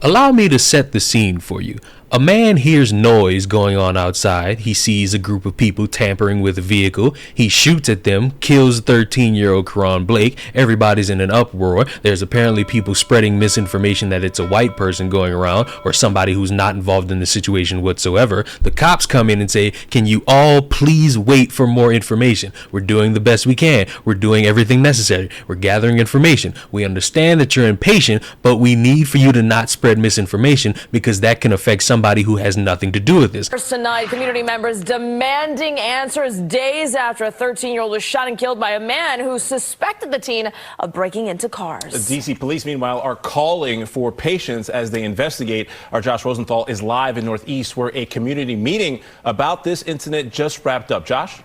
Allow me to set the scene for you. A man hears noise going on outside. He sees a group of people tampering with a vehicle. He shoots at them, kills 13-year-old Karan Blake. Everybody's in an uproar. There's apparently people spreading misinformation that it's a white person going around or somebody who's not involved in the situation whatsoever. The cops come in and say, "Can you all please wait for more information? We're doing the best we can. We're doing everything necessary. We're gathering information. We understand that you're impatient, but we need for you to not spread misinformation because that can affect somebody who has nothing to do with this." First tonight, community members demanding answers days after a 13-year-old was shot and killed by a man who suspected the teen of breaking into cars. The D.C. police, meanwhile, are calling for patience as they investigate. Our Josh Rosenthal is live in Northeast, where a community meeting about this incident just wrapped up. Josh?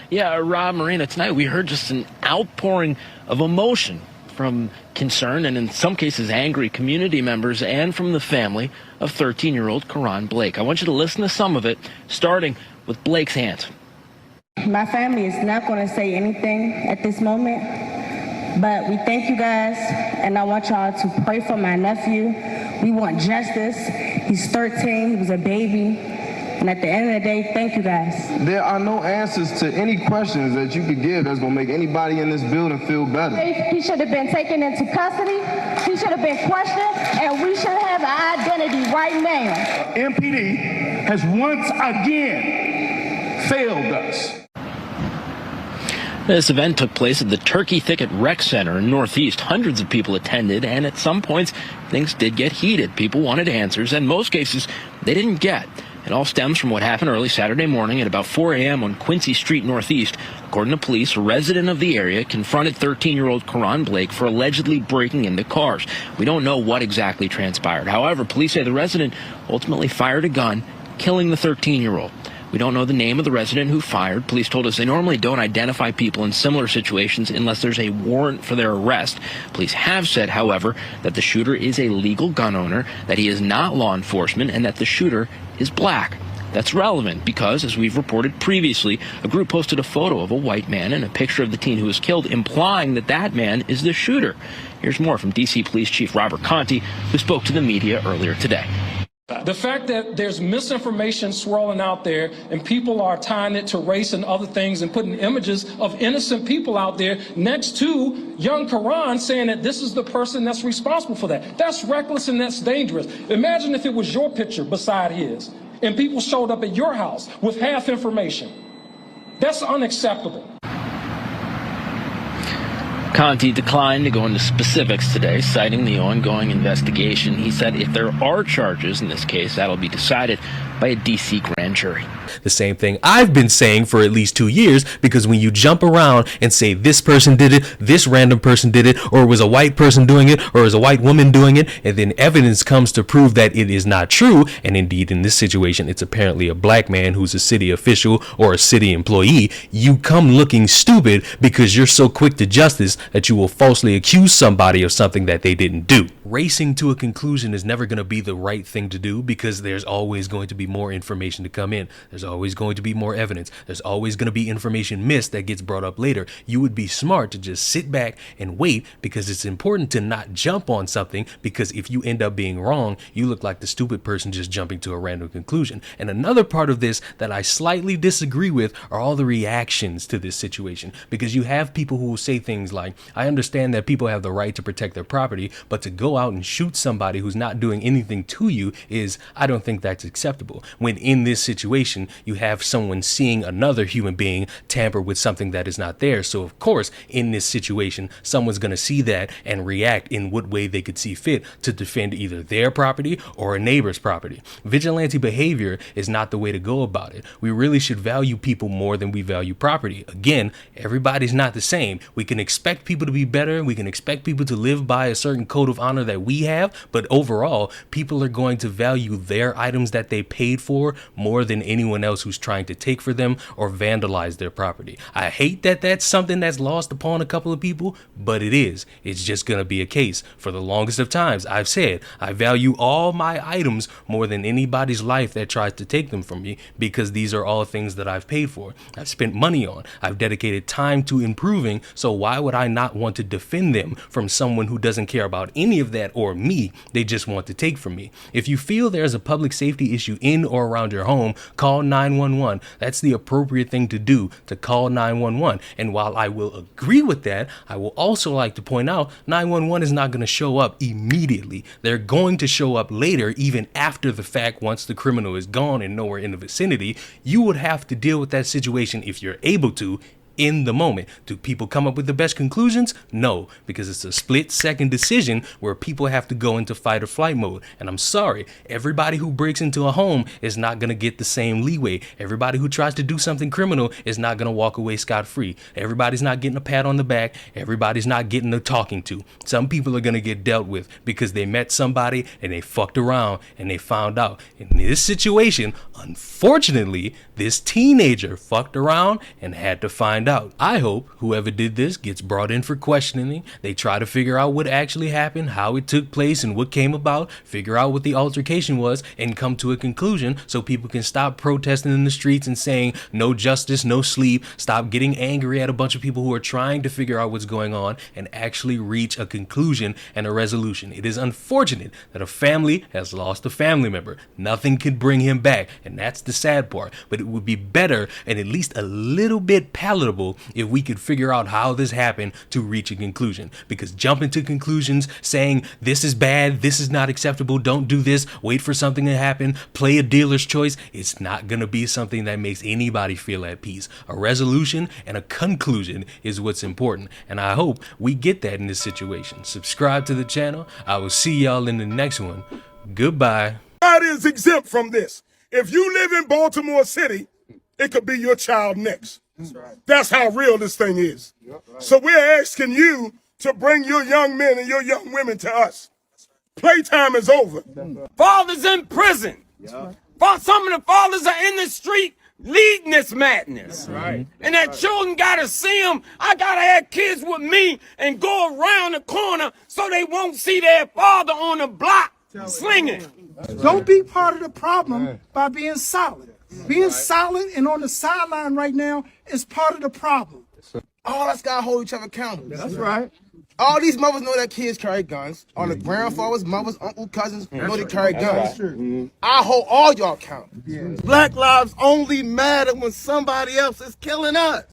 Yeah, Rob, Marina, tonight we heard just an outpouring of emotion from concerned and in some cases angry community members and from the family of 13-year-old Karan Blake. I want you to listen to some of it, starting with Blake's aunt. My family is not going to say anything at this moment, but we thank you guys, and I want y'all to pray for my nephew. We want justice. He's 13, he was a baby. And at the end of the day, thank you guys. There are no answers to any questions that you could give that's going to make anybody in this building feel better. He should have been taken into custody. He should have been questioned, and we should have an identity right now. MPD has once again failed us. This event took place at the Turkey Thicket Rec Center in Northeast. Hundreds of people attended, and at some points, things did get heated. People wanted answers, and in most cases, they didn't get. It all stems from what happened early Saturday morning at about 4 a.m. on Quincy Street Northeast. According to police, a resident of the area confronted 13-year-old Karan Blake for allegedly breaking into cars. We don't know what exactly transpired. However, police say the resident ultimately fired a gun, killing the 13-year-old. We don't know the name of the resident who fired. Police told us they normally don't identify people in similar situations unless there's a warrant for their arrest. Police have said, however, that the shooter is a legal gun owner, that he is not law enforcement, and that the shooter is black. That's relevant because, as we've reported previously, a group posted a photo of a white man and a picture of the teen who was killed, implying that that man is the shooter. Here's more from D.C. Police Chief Robert Conti, who spoke to the media earlier today. The fact that there's misinformation swirling out there and people are tying it to race and other things and putting images of innocent people out there next to young Karan, saying that this is the person that's responsible for that. That's reckless and that's dangerous. Imagine if it was your picture beside his and people showed up at your house with half information. That's unacceptable. Conti declined to go into specifics today, citing the ongoing investigation. He said if there are charges in this case, that'll be decided by a D.C. grand jury. The same thing I've been saying for at least 2 years, because when you jump around and say this person did it, this random person did it, or it was a white person doing it, or it was a white woman doing it, and then evidence comes to prove that it is not true, and indeed in this situation it's apparently a black man who's a city official or a city employee, you come looking stupid because you're so quick to justice that you will falsely accuse somebody of something that they didn't do. Racing to a conclusion is never going to be the right thing to do, because there's always going to be more information to come in. There's always going to be more evidence. There's always going to be information missed that gets brought up later. You would be smart to just sit back and wait, because it's important to not jump on something, because if you end up being wrong, you look like the stupid person just jumping to a random conclusion. And another part of this that I slightly disagree with are all the reactions to this situation, because you have people who will say things like, I understand that people have the right to protect their property, but to go out and shoot somebody who's not doing anything to you I don't think that's acceptable. When in this situation, you have someone seeing another human being tamper with something that is not there. So of course, in this situation, someone's going to see that and react in what way they could see fit to defend either their property or a neighbor's property. Vigilante behavior is not the way to go about it. We really should value people more than we value property. Again, everybody's not the same. We can expect people to be better. We can expect people to live by a certain code of honor that we have, but overall, people are going to value their items that they paid for more than anyone else who's trying to take for them or vandalize their property. I hate that that's something that's lost upon a couple of people, but it is. It's just going to be a case. For the longest of times, I've said I value all my items more than anybody's life that tries to take them from me, because these are all things that I've paid for. I've spent money on. I've dedicated time to improving, so why would I not want to defend them from someone who doesn't care about any of of that or me. They just want to take from me. If you feel there's a public safety issue in or around your home, call 911. That's the appropriate thing to do, to call 911. And while I will agree with that, I will also like to point out 911 is not going to show up immediately. They're going to show up later, even after the fact, once the criminal is gone and nowhere in the vicinity. You would have to deal with that situation, if you're able to, in the moment. Do people come up with the best conclusions? No, because it's a split-second decision where people have to go into fight or flight mode. And I'm sorry, everybody who breaks into a home is not going to get the same leeway. Everybody who tries to do something criminal is not going to walk away scot-free. Everybody's not getting a pat on the back. Everybody's not getting a talking to. Some people are going to get dealt with because they met somebody and they fucked around and they found out. In this situation, unfortunately, this teenager fucked around and had to find out. I hope whoever did this gets brought in for questioning. They try to figure out what actually happened, how it took place, and what came about, figure out what the altercation was, and come to a conclusion so people can stop protesting in the streets and saying no justice, no sleep, stop getting angry at a bunch of people who are trying to figure out what's going on, and actually reach a conclusion and a resolution. It is unfortunate that a family has lost a family member. Nothing could bring him back, and that's the sad part. But it would be better and at least a little bit palatable if we could figure out how this happened to reach a conclusion. Because jumping to conclusions, saying this is bad, this is not acceptable, don't do this, wait for something to happen, play a dealer's choice, it's not going to be something that makes anybody feel at peace. A resolution and a conclusion is what's important, and I hope we get that in this situation. Subscribe to the channel. I will see y'all in the next one. Goodbye. God is exempt from this. If you live in Baltimore City, it could be your child next. That's how real this thing is. So we're asking you to bring your young men and your young women to us. Playtime is over. Fathers in prison. Some of the fathers are in the street leading this madness. And that children gotta see them. I gotta have kids with me and go around the corner so they won't see their father on the block slinging. Don't be part of the problem by being silent. Being silent and on the sideline right now is part of the problem. All us gotta hold each other accountable. That's right. All these mothers know that kids carry guns. All the grandfathers, mothers, uncles, cousins know they carry guns. I hold all y'all accountable. Black lives only matter when somebody else is killing us.